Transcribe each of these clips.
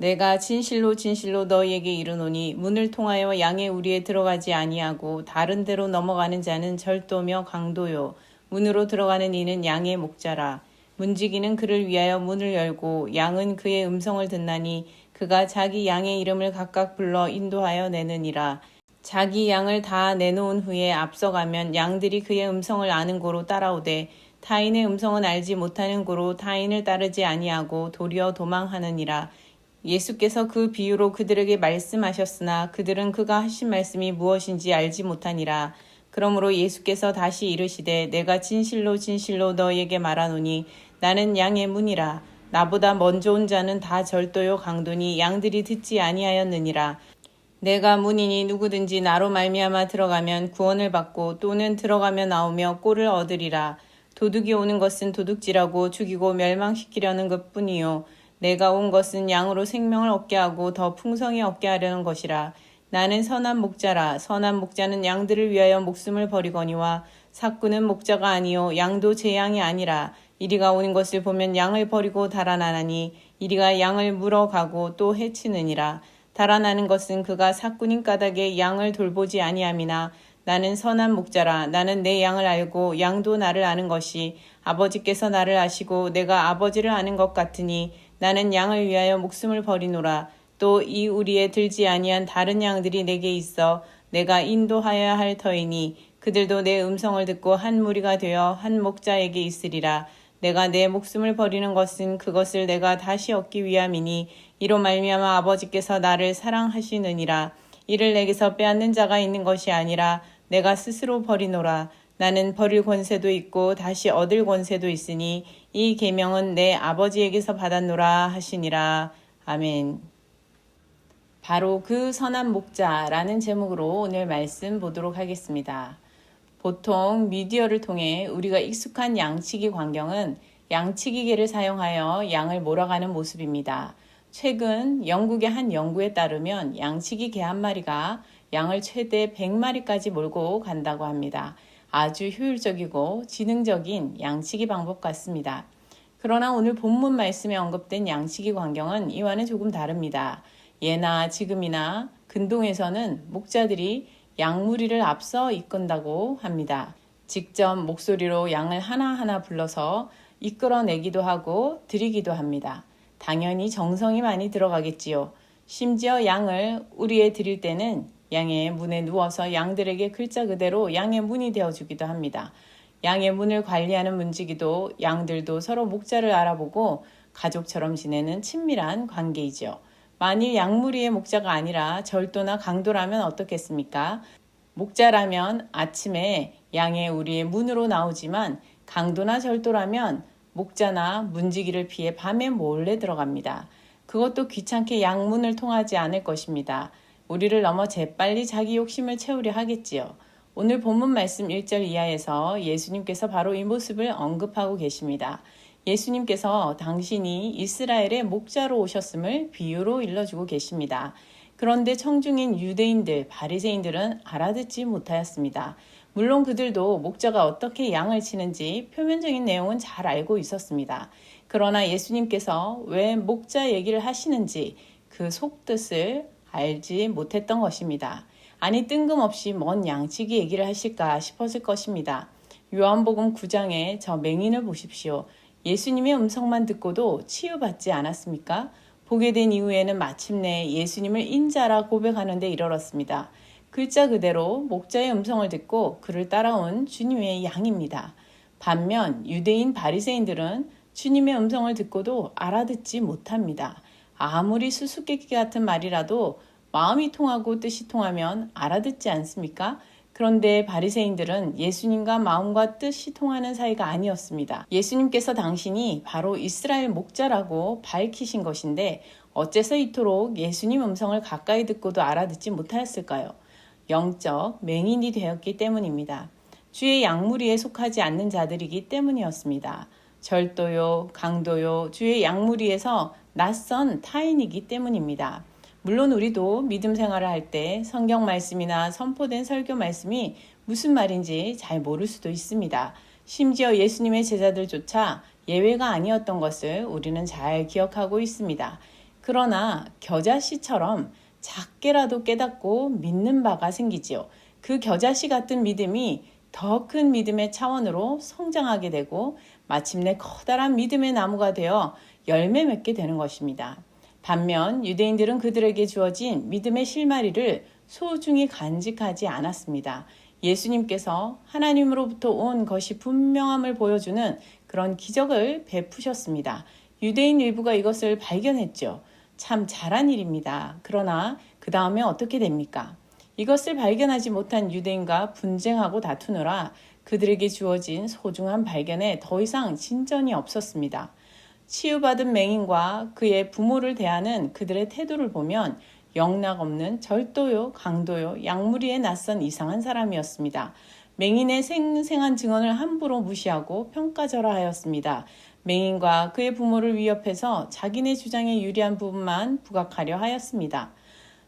내가 진실로 진실로 너희에게 이르노니 문을 통하여 양의 우리에 들어가지 아니하고 다른 데로 넘어가는 자는 절도며 강도요 문으로 들어가는 이는 양의 목자라. 문지기는 그를 위하여 문을 열고 양은 그의 음성을 듣나니 그가 자기 양의 이름을 각각 불러 인도하여 내느니라. 자기 양을 다 내놓은 후에 앞서가면 양들이 그의 음성을 아는 고로 따라오되 타인의 음성은 알지 못하는 고로 타인을 따르지 아니하고 도리어 도망하느니라. 예수께서 그 비유로 그들에게 말씀하셨으나 그들은 그가 하신 말씀이 무엇인지 알지 못하니라. 그러므로 예수께서 다시 이르시되 내가 진실로 진실로 너희에게 말하노니 나는 양의 문이라. 나보다 먼저 온 자는 다 절도요 강도니 양들이 듣지 아니하였느니라. 내가 문이니 누구든지 나로 말미암아 들어가면 구원을 받고 또는 들어가며 나오며 꼴을 얻으리라. 도둑이 오는 것은 도둑질하고 죽이고 멸망시키려는 것뿐이요 내가 온 것은 양으로 생명을 얻게 하고 더 풍성히 얻게 하려는 것이라. 나는 선한 목자라. 선한 목자는 양들을 위하여 목숨을 버리거니와 삭구는 목자가 아니요 양도 제 양이 아니라. 이리가 오는 것을 보면 양을 버리고 달아나나니 이리가 양을 물어가고 또 해치느니라. 달아나는 것은 그가 삭구님 까닭에 양을 돌보지 아니함이나 나는 선한 목자라. 나는 내 양을 알고 양도 나를 아는 것이 아버지께서 나를 아시고 내가 아버지를 아는 것 같으니 나는 양을 위하여 목숨을 버리노라. 또 이 우리에 들지 아니한 다른 양들이 내게 있어 내가 인도하여야 할 터이니 그들도 내 음성을 듣고 한 무리가 되어 한 목자에게 있으리라. 내가 내 목숨을 버리는 것은 그것을 내가 다시 얻기 위함이니 이로 말미암아 아버지께서 나를 사랑하시느니라. 이를 내게서 빼앗는 자가 있는 것이 아니라 내가 스스로 버리노라. 나는 버릴 권세도 있고 다시 얻을 권세도 있으니 이 계명은 내 아버지에게서 받았노라 하시니라. 아멘. 바로 그 선한 목자라는 제목으로 오늘 말씀 보도록 하겠습니다. 보통 미디어를 통해 우리가 익숙한 양치기 광경은 양치기개를 사용하여 양을 몰아가는 모습입니다. 최근 영국의 한 연구에 따르면 양치기 개 한 마리가 양을 최대 100마리까지 몰고 간다고 합니다. 아주 효율적이고 지능적인 양치기 방법 같습니다. 그러나 오늘 본문 말씀에 언급된 양치기 광경은 이와는 조금 다릅니다. 예나 지금이나 근동에서는 목자들이 양무리를 앞서 이끈다고 합니다. 직접 목소리로 양을 하나하나 불러서 이끌어내기도 하고 드리기도 합니다. 당연히 정성이 많이 들어가겠지요. 심지어 양을 우리에 드릴 때는 양의 문에 누워서 양들에게 글자 그대로 양의 문이 되어주기도 합니다. 양의 문을 관리하는 문지기도 양들도 서로 목자를 알아보고 가족처럼 지내는 친밀한 관계이죠. 만일 양무리의 목자가 아니라 절도나 강도라면 어떻겠습니까? 목자라면 아침에 양의 우리의 문으로 나오지만 강도나 절도라면 목자나 문지기를 피해 밤에 몰래 들어갑니다. 그것도 귀찮게 양문을 통하지 않을 것입니다. 우리를 넘어 재빨리 자기 욕심을 채우려 하겠지요. 오늘 본문 말씀 1절 이하에서 예수님께서 바로 이 모습을 언급하고 계십니다. 예수님께서 당신이 이스라엘의 목자로 오셨음을 비유로 일러주고 계십니다. 그런데 청중인 유대인들, 바리새인들은 알아듣지 못하였습니다. 물론 그들도 목자가 어떻게 양을 치는지 표면적인 내용은 잘 알고 있었습니다. 그러나 예수님께서 왜 목자 얘기를 하시는지 그 속뜻을 알지 못했던 것입니다. 아니 뜬금없이 뭔 양치기 얘기를 하실까 싶었을 것입니다. 요한복음 9장에 저 맹인을 보십시오. 예수님의 음성만 듣고도 치유받지 않았습니까? 보게 된 이후에는 마침내 예수님을 인자라 고백하는 데 이르렀습니다. 글자 그대로 목자의 음성을 듣고 그를 따라온 주님의 양입니다. 반면 유대인 바리새인들은 주님의 음성을 듣고도 알아듣지 못합니다. 아무리 수수께끼 같은 말이라도 마음이 통하고 뜻이 통하면 알아듣지 않습니까? 그런데 바리새인들은 예수님과 마음과 뜻이 통하는 사이가 아니었습니다. 예수님께서 당신이 바로 이스라엘 목자라고 밝히신 것인데 어째서 이토록 예수님 음성을 가까이 듣고도 알아듣지 못하였을까요? 영적 맹인이 되었기 때문입니다. 주의 양무리에 속하지 않는 자들이기 때문이었습니다. 절도요, 강도요, 주의 양무리에서 낯선 타인이기 때문입니다. 물론 우리도 믿음 생활을 할 때 성경 말씀이나 선포된 설교 말씀이 무슨 말인지 잘 모를 수도 있습니다. 심지어 예수님의 제자들조차 예외가 아니었던 것을 우리는 잘 기억하고 있습니다. 그러나 겨자씨처럼 작게라도 깨닫고 믿는 바가 생기지요. 그 겨자씨 같은 믿음이 더 큰 믿음의 차원으로 성장하게 되고 마침내 커다란 믿음의 나무가 되어 열매 맺게 되는 것입니다. 반면 유대인들은 그들에게 주어진 믿음의 실마리를 소중히 간직하지 않았습니다. 예수님께서 하나님으로부터 온 것이 분명함을 보여주는 그런 기적을 베푸셨습니다. 유대인 일부가 이것을 발견했죠. 참 잘한 일입니다. 그러나 그 다음에 어떻게 됩니까? 이것을 발견하지 못한 유대인과 분쟁하고 다투느라 그들에게 주어진 소중한 발견에 더 이상 진전이 없었습니다. 치유받은 맹인과 그의 부모를 대하는 그들의 태도를 보면 영락없는 절도요, 강도요, 약물이에 낯선 이상한 사람이었습니다. 맹인의 생생한 증언을 함부로 무시하고 평가절하하였습니다. 맹인과 그의 부모를 위협해서 자기네 주장에 유리한 부분만 부각하려 하였습니다.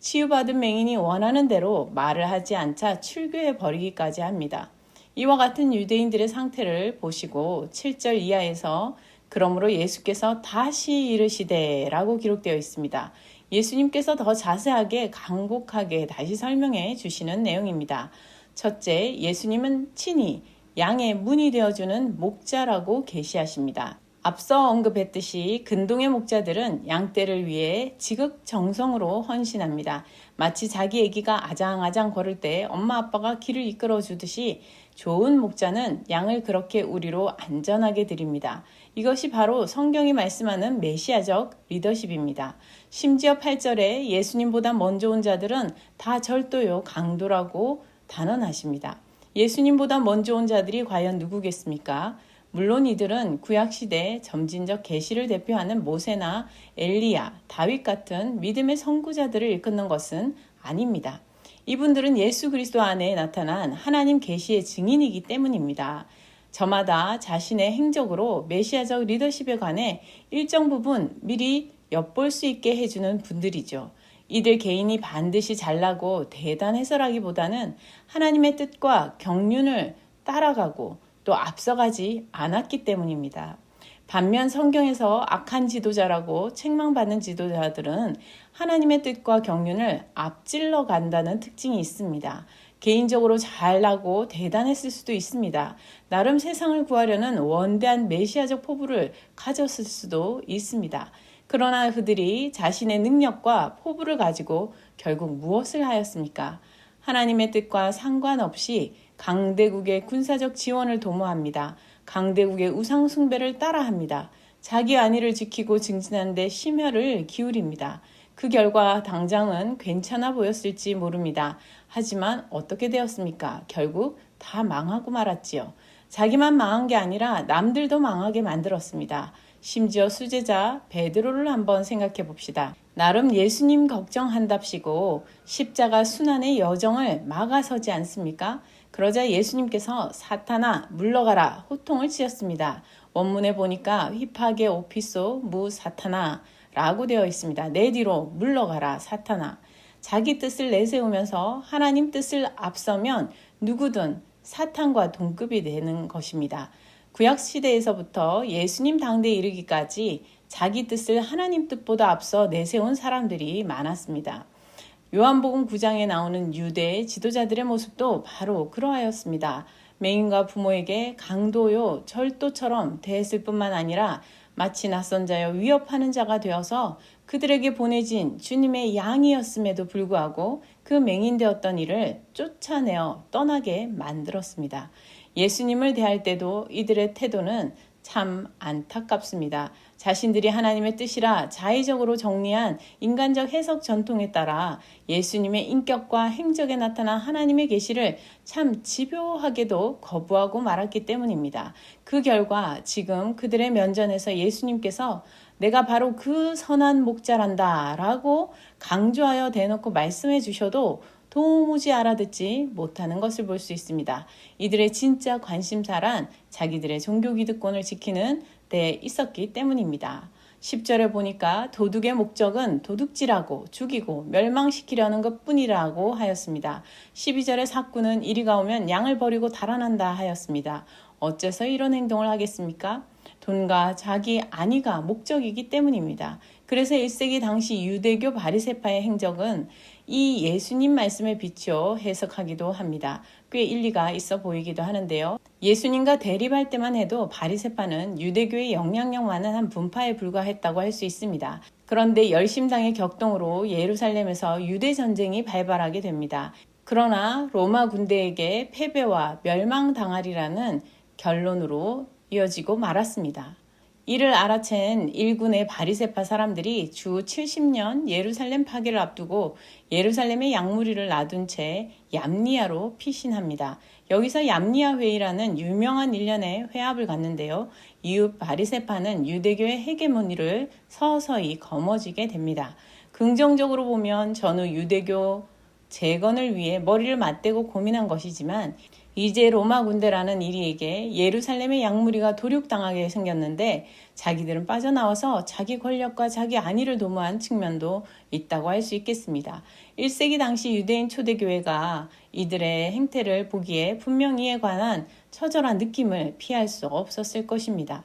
치유받은 맹인이 원하는 대로 말을 하지 않자 출교해 버리기까지 합니다. 이와 같은 유대인들의 상태를 보시고 7절 이하에서 그러므로 예수께서 다시 이르시되 라고 기록되어 있습니다. 예수님께서 더 자세하게 강곡하게 다시 설명해 주시는 내용입니다. 첫째, 예수님은 친히 양의 문이 되어주는 목자라고 계시하십니다. 앞서 언급했듯이 근동의 목자들은 양떼를 위해 지극정성으로 헌신합니다. 마치 자기 아기가 아장아장 걸을 때 엄마 아빠가 길을 이끌어 주듯이 좋은 목자는 양을 그렇게 우리로 안전하게 드립니다. 이것이 바로 성경이 말씀하는 메시아적 리더십입니다. 심지어 8절에 예수님보다 먼저 온 자들은 다 절도요, 강도라고 단언하십니다. 예수님보다 먼저 온 자들이 과연 누구겠습니까? 물론 이들은 구약시대 점진적 계시를 대표하는 모세나 엘리야, 다윗 같은 믿음의 선구자들을 일컫는 것은 아닙니다. 이분들은 예수 그리스도 안에 나타난 하나님 계시의 증인이기 때문입니다. 저마다 자신의 행적으로 메시아적 리더십에 관해 일정 부분 미리 엿볼 수 있게 해주는 분들이죠. 이들 개인이 반드시 잘나고 대단해서라기보다는 하나님의 뜻과 경륜을 따라가고 또 앞서가지 않았기 때문입니다. 반면 성경에서 악한 지도자라고 책망받는 지도자들은 하나님의 뜻과 경륜을 앞질러 간다는 특징이 있습니다. 개인적으로 잘나고 대단했을 수도 있습니다. 나름 세상을 구하려는 원대한 메시아적 포부를 가졌을 수도 있습니다. 그러나 그들이 자신의 능력과 포부를 가지고 결국 무엇을 하였습니까? 하나님의 뜻과 상관없이 강대국의 군사적 지원을 도모합니다. 강대국의 우상 숭배를 따라합니다. 자기 안위를 지키고 증진하는 데 심혈을 기울입니다. 그 결과 당장은 괜찮아 보였을지 모릅니다. 하지만 어떻게 되었습니까? 결국 다 망하고 말았지요. 자기만 망한 게 아니라 남들도 망하게 만들었습니다. 심지어 수제자 베드로를 한번 생각해 봅시다. 나름 예수님 걱정한답시고 십자가 순환의 여정을 막아서지 않습니까? 그러자 예수님께서 사탄아 물러가라 호통을 치셨습니다. 원문에 보니까 휘파게 오피소 무 사탄아 라고 되어 있습니다. 내 뒤로 물러가라 사탄아. 자기 뜻을 내세우면서 하나님 뜻을 앞서면 누구든 사탄과 동급이 되는 것입니다. 구약시대에서부터 예수님 당대에 이르기까지 자기 뜻을 하나님 뜻보다 앞서 내세운 사람들이 많았습니다. 요한복음 9장에 나오는 유대 지도자들의 모습도 바로 그러하였습니다. 맹인과 부모에게 강도요, 절도처럼 대했을 뿐만 아니라 마치 낯선 자여 위협하는 자가 되어서 그들에게 보내진 주님의 양이었음에도 불구하고 그 맹인되었던 이를 쫓아내어 떠나게 만들었습니다. 예수님을 대할 때도 이들의 태도는 참 안타깝습니다. 자신들이 하나님의 뜻이라 자의적으로 정리한 인간적 해석 전통에 따라 예수님의 인격과 행적에 나타난 하나님의 계시를 참 집요하게도 거부하고 말았기 때문입니다. 그 결과 지금 그들의 면전에서 예수님께서 내가 바로 그 선한 목자란다 라고 강조하여 대놓고 말씀해 주셔도 도무지 알아듣지 못하는 것을 볼 수 있습니다. 이들의 진짜 관심사란 자기들의 종교 기득권을 지키는 데 있었기 때문입니다. 10절에 보니까 도둑의 목적은 도둑질하고 죽이고 멸망시키려는 것뿐이라고 하였습니다. 12절의 사꾼은 이리가 오면 양을 버리고 달아난다 하였습니다. 어째서 이런 행동을 하겠습니까? 돈과 자기 안위가 목적이기 때문입니다. 그래서 1세기 당시 유대교 바리새파의 행적은 이 예수님 말씀에 비추어 해석하기도 합니다. 꽤 일리가 있어 보이기도 하는데요. 예수님과 대립할 때만 해도 바리새파는 유대교의 영향력 많은 한 분파에 불과했다고 할 수 있습니다. 그런데 열심당의 격동으로 예루살렘에서 유대 전쟁이 발발하게 됩니다. 그러나 로마 군대에게 패배와 멸망당하리라는 결론으로 이어지고 말았습니다. 이를 알아챈 일군의 바리새파 사람들이 주 70년 예루살렘 파괴를 앞두고 예루살렘에 양무리를 놔둔 채 얌니아로 피신합니다. 여기서 얌니아 회의라는 유명한 일련의 회합을 갖는데요. 이후 바리새파는 유대교의 헤게모니를 서서히 거머쥐게 됩니다. 긍정적으로 보면 전후 유대교 재건을 위해 머리를 맞대고 고민한 것이지만 이제 로마 군대라는 이리에게 예루살렘의 양무리가 도륙당하게 생겼는데 자기들은 빠져나와서 자기 권력과 자기 안위를 도모한 측면도 있다고 할 수 있겠습니다. 1세기 당시 유대인 초대교회가 이들의 행태를 보기에 분명히 이에 관한 처절한 느낌을 피할 수 없었을 것입니다.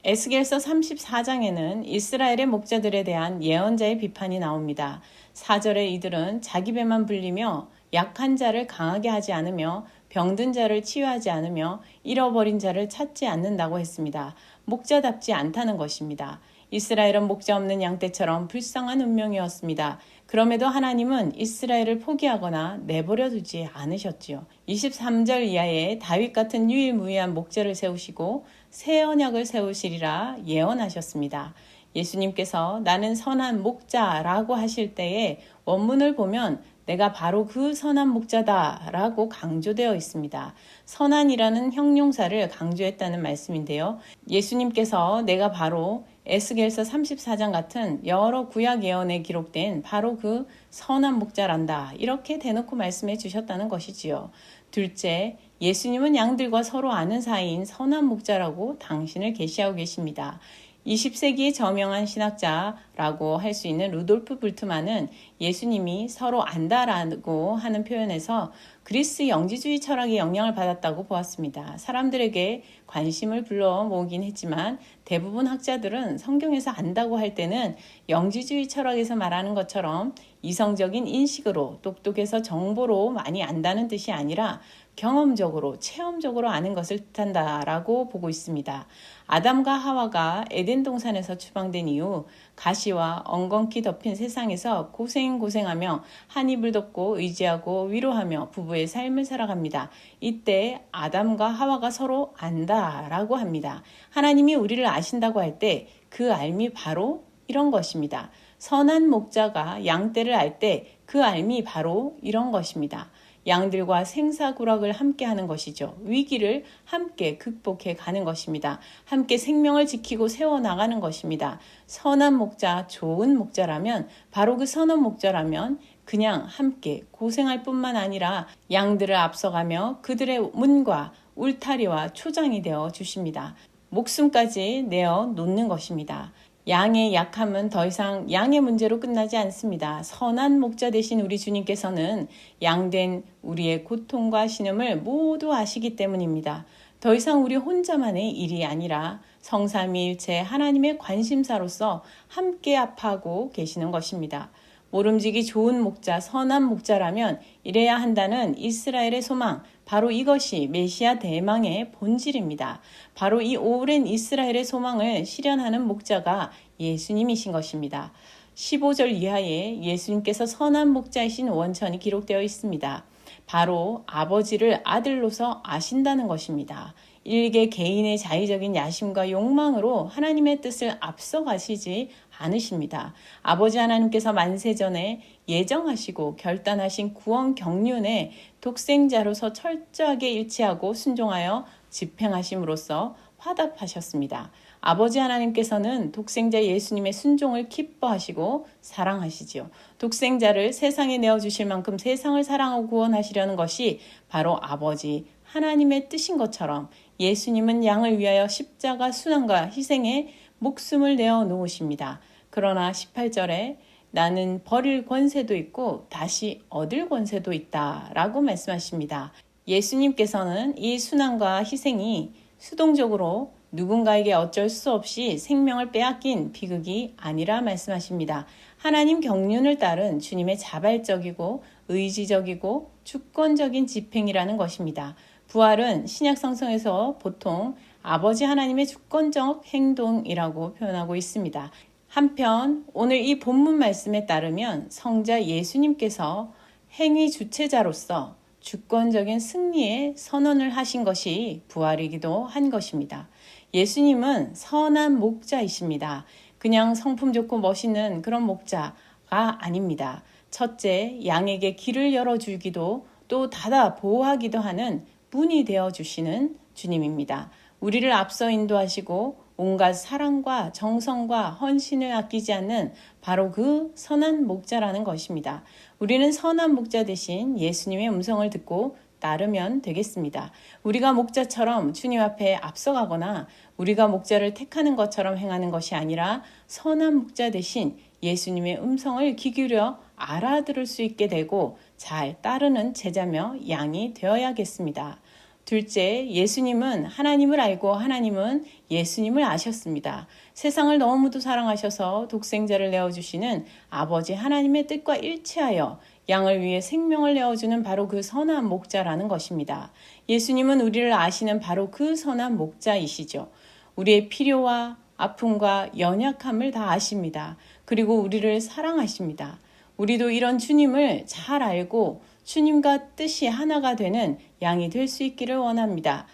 에스겔서 34장에는 이스라엘의 목자들에 대한 예언자의 비판이 나옵니다. 4절에 이들은 자기 배만 불리며 약한 자를 강하게 하지 않으며 병든 자를 치유하지 않으며 잃어버린 자를 찾지 않는다고 했습니다. 목자답지 않다는 것입니다. 이스라엘은 목자 없는 양떼처럼 불쌍한 운명이었습니다. 그럼에도 하나님은 이스라엘을 포기하거나 내버려 두지 않으셨지요. 23절 이하에 다윗 같은 유일무이한 목자를 세우시고 새 언약을 세우시리라 예언하셨습니다. 예수님께서 나는 선한 목자라고 하실 때에 원문을 보면 내가 바로 그 선한 목자다 라고 강조되어 있습니다. 선한이라는 형용사를 강조했다는 말씀인데요. 예수님께서 내가 바로 에스겔서 34장 같은 여러 구약 예언에 기록된 바로 그 선한 목자란다 이렇게 대놓고 말씀해 주셨다는 것이지요. 둘째, 예수님은 양들과 서로 아는 사이인 선한 목자라고 당신을 계시하고 계십니다. 20세기의 저명한 신학자라고 할 수 있는 루돌프 불트만은 예수님이 서로 안다라고 하는 표현에서 그리스 영지주의 철학의 영향을 받았다고 보았습니다. 사람들에게 관심을 불러 모으긴 했지만 대부분 학자들은 성경에서 안다고 할 때는 영지주의 철학에서 말하는 것처럼 이성적인 인식으로 똑똑해서 정보로 많이 안다는 뜻이 아니라 경험적으로 체험적으로 아는 것을 뜻한다라고 보고 있습니다. 아담과 하와가 에덴 동산에서 추방된 이후 가시와 엉겅퀴 덮인 세상에서 고생하며 한 입을 덮고 의지하고 위로하며 부부의 삶을 살아갑니다. 이때 아담과 하와가 서로 안다라고 합니다. 하나님이 우리를 아신다고 할 때 그 알미 바로 이런 것입니다. 선한 목자가 양떼를 알 때 그 알미 바로 이런 것입니다. 양들과 생사구락을 함께 하는 것이죠. 위기를 함께 극복해 가는 것입니다. 함께 생명을 지키고 세워나가는 것입니다. 선한 목자, 좋은 목자라면 바로 그 선한 목자라면 그냥 함께 고생할 뿐만 아니라 양들을 앞서가며 그들의 문과 울타리와 초장이 되어 주십니다. 목숨까지 내어 놓는 것입니다. 양의 약함은 더 이상 양의 문제로 끝나지 않습니다. 선한 목자 되신 우리 주님께서는 양된 우리의 고통과 신음을 모두 아시기 때문입니다. 더 이상 우리 혼자만의 일이 아니라 성삼위일체 하나님의 관심사로서 함께 아파하고 계시는 것입니다. 모름지기 좋은 목자, 선한 목자라면 이래야 한다는 이스라엘의 소망, 바로 이것이 메시아 대망의 본질입니다. 바로 이 오랜 이스라엘의 소망을 실현하는 목자가 예수님이신 것입니다. 15절 이하에 예수님께서 선한 목자이신 원천이 기록되어 있습니다. 바로 아버지를 아들로서 아신다는 것입니다. 일개 개인의 자의적인 야심과 욕망으로 하나님의 뜻을 앞서가시지 않으십니다. 아버지 하나님께서 만세전에 예정하시고 결단하신 구원 경륜에 독생자로서 철저하게 일치하고 순종하여 집행하심으로써 화답하셨습니다. 아버지 하나님께서는 독생자 예수님의 순종을 기뻐하시고 사랑하시지요. 독생자를 세상에 내어주실 만큼 세상을 사랑하고 구원하시려는 것이 바로 아버지 하나님의 뜻인 것처럼 예수님은 양을 위하여 십자가 순환과 희생에 목숨을 내어 놓으십니다. 그러나 18절에 나는 버릴 권세도 있고 다시 얻을 권세도 있다 라고 말씀하십니다. 예수님께서는 이 순환과 희생이 수동적으로 누군가에게 어쩔 수 없이 생명을 빼앗긴 비극이 아니라 말씀하십니다. 하나님 경륜을 따른 주님의 자발적이고 의지적이고 주권적인 집행이라는 것입니다. 부활은 신약 성경에서 보통 아버지 하나님의 주권적 행동이라고 표현하고 있습니다. 한편 오늘 이 본문 말씀에 따르면 성자 예수님께서 행위 주체자로서 주권적인 승리의 선언을 하신 것이 부활이기도 한 것입니다. 예수님은 선한 목자이십니다. 그냥 성품 좋고 멋있는 그런 목자가 아닙니다. 첫째, 양에게 길을 열어주기도 또 닫아 보호하기도 하는 문이 되어주시는 주님입니다. 우리를 앞서 인도하시고 온갖 사랑과 정성과 헌신을 아끼지 않는 바로 그 선한 목자라는 것입니다. 우리는 선한 목자 대신 예수님의 음성을 듣고 따르면 되겠습니다. 우리가 목자처럼 주님 앞에 앞서가거나 우리가 목자를 택하는 것처럼 행하는 것이 아니라 선한 목자 대신 예수님의 음성을 귀 기울여 알아들을 수 있게 되고 잘 따르는 제자며 양이 되어야겠습니다. 둘째, 예수님은 하나님을 알고 하나님은 예수님을 아셨습니다. 세상을 너무도 사랑하셔서 독생자를 내어주시는 아버지 하나님의 뜻과 일치하여 양을 위해 생명을 내어주는 바로 그 선한 목자라는 것입니다. 예수님은 우리를 아시는 바로 그 선한 목자이시죠. 우리의 필요와 아픔과 연약함을 다 아십니다. 그리고 우리를 사랑하십니다. 우리도 이런 주님을 잘 알고 주님과 뜻이 하나가 되는 양이 될 수 있기를 원합니다.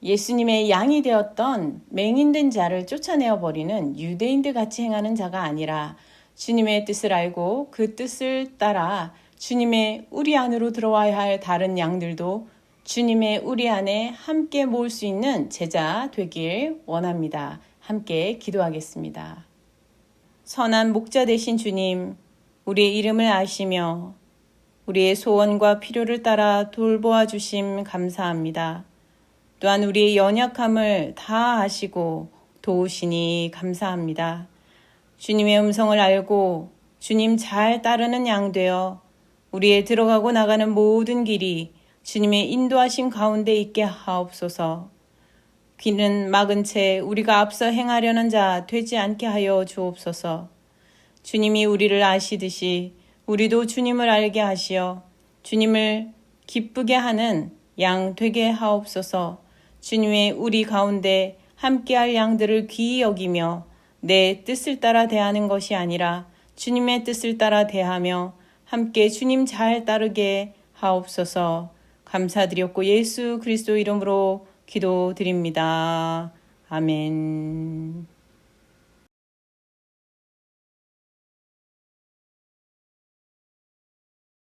예수님의 양이 되었던 맹인된 자를 쫓아내어 버리는 유대인들 같이 행하는 자가 아니라 주님의 뜻을 알고 그 뜻을 따라 주님의 우리 안으로 들어와야 할 다른 양들도 주님의 우리 안에 함께 모을 수 있는 제자 되길 원합니다. 함께 기도하겠습니다. 선한 목자 되신 주님, 우리의 이름을 아시며 우리의 소원과 필요를 따라 돌보아 주심 감사합니다. 또한 우리의 연약함을 다 아시고 도우시니 감사합니다. 주님의 음성을 알고 주님 잘 따르는 양 되어 우리의 들어가고 나가는 모든 길이 주님의 인도하심 가운데 있게 하옵소서. 귀는 막은 채 우리가 앞서 행하려는 자 되지 않게 하여 주옵소서. 주님이 우리를 아시듯이 우리도 주님을 알게 하시어 주님을 기쁘게 하는 양 되게 하옵소서. 주님의 우리 가운데 함께할 양들을 귀히 여기며 내 뜻을 따라 대하는 것이 아니라 주님의 뜻을 따라 대하며 함께 주님 잘 따르게 하옵소서. 감사드렸고 예수 그리스도 이름으로 기도드립니다. 아멘.